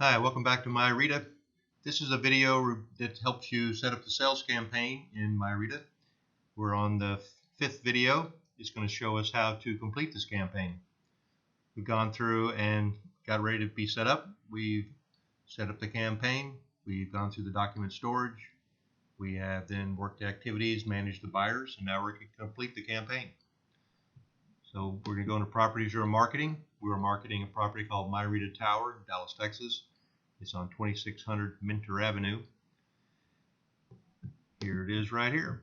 Hi, welcome back to MYRETA. This is a video that helps you set up the sales campaign in MYRETA. We're on the 5th video. It's going to show us how to complete this campaign. We've gone through and got ready to be set up. We've set up the campaign. We've gone through the document storage. We have then worked the activities, managed the buyers, and now we're going to complete the campaign. So we're going to go into properties or marketing. We're marketing a property called MYRETA Tower in Dallas, Texas. It's on 2600 Minter Avenue. Here it is right here.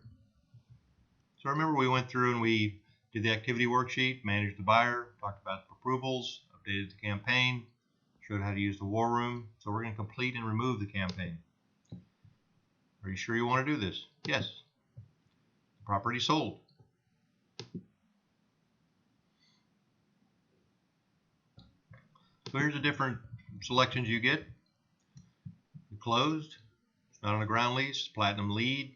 So remember we went through and we did the activity worksheet, managed the buyer, talked about approvals, updated the campaign, showed how to use the war room. So we're going to complete and remove the campaign. Are you sure you want to do this? Yes. Property sold. So here's the different selections you get. Closed, it's not on a ground lease, platinum lead.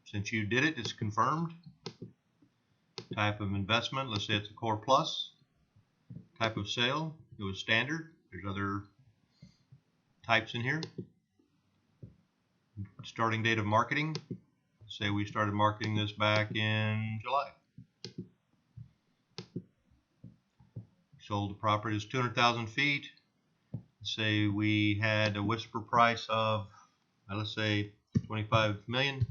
Since you did it, it's confirmed. Type of investment, let's say it's a core plus. Type of sale, it was standard. There's other types in here. Starting date of marketing, say we started marketing this back in July. Sold the property is 200,000 feet. Say we had a whisper price of, let's say, 25 million.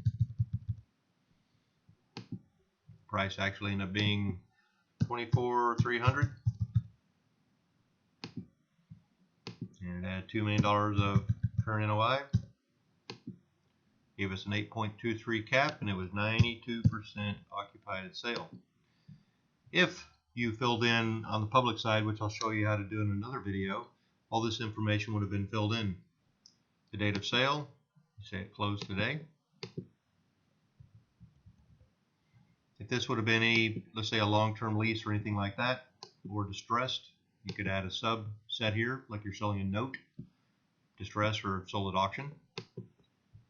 Price actually ended up being 24,300, and it had $2 million of current NOI. Gave us an 8.23 cap, and it was 92% occupied at sale. If you filled in on the public side, which I'll show you how to do in another video, all this information would have been filled in. The date of sale, say it closed today. If this would have been let's say a long-term lease or anything like that, or distressed, you could add a subset here, like you're selling a note, distressed or sold at auction.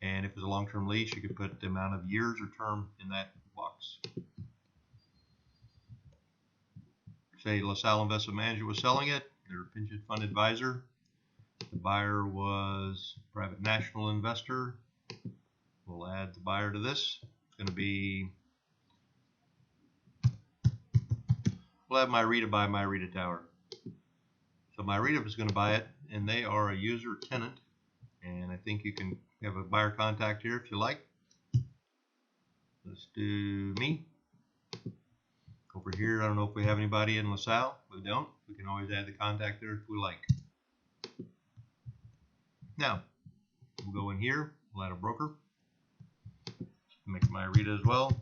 And if it was a long-term lease, you could put the amount of years or term in that box. Say LaSalle Investment Manager was selling it. They're a pension fund advisor. The buyer was a private national investor. We'll add the buyer to this. It's going to be, we'll have MYRETA buy MYRETA Tower. So MYRETA is going to buy it, and they are a user tenant. And I think you can have a buyer contact here if you like. Let's do me. Over here, I don't know if we have anybody in LaSalle. We don't. We can always add the contact there if we like. Now, we'll go in here. We'll add a broker. Make MYRETA as well.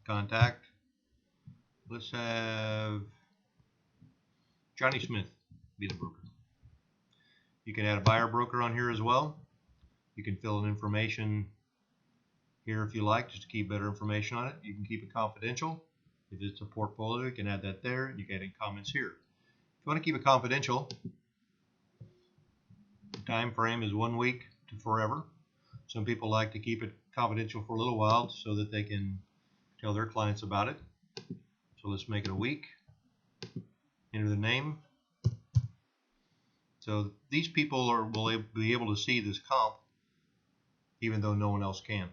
Contact. Let's have Johnny Smith be the broker. You can add a buyer broker on here as well. You can fill in information here if you like, just to keep better information on it. You can keep it confidential. If it's a portfolio, you can add that there. You can add comments here. If you want to keep it confidential, the time frame is 1 week to forever. Some people like to keep it confidential for a little while so that they can tell their clients about it. So let's make it a week. Enter the name. So these people will be able to see this comp even though no one else can.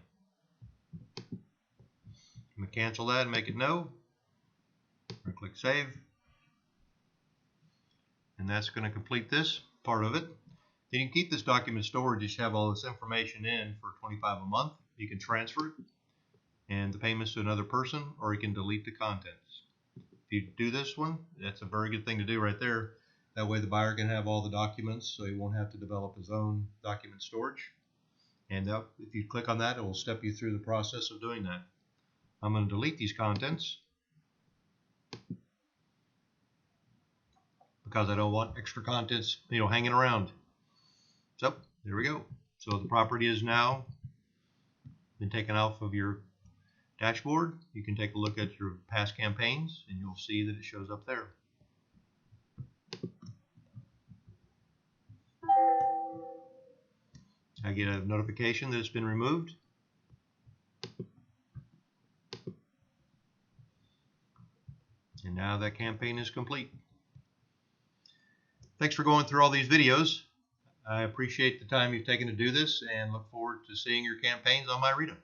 I'm going to cancel that and make it no. Or click save. And that's going to complete this part of it. Then you can keep this document stored. You should have all this information in for $25 a month. You can transfer it and the payments to another person, or you can delete the contents. If you do this one, that's a very good thing to do right there. That way the buyer can have all the documents, so he won't have to develop his own document storage. And if you click on that, it will step you through the process of doing that. I'm going to delete these contents because I don't want extra contents, hanging around. So there we go. So the property is now been taken off of your dashboard. You can take a look at your past campaigns, and you'll see that it shows up there. I get a notification that it's been removed. And now that campaign is complete. Thanks for going through all these videos. I appreciate the time you've taken to do this and look forward to seeing your campaigns on MYRETA.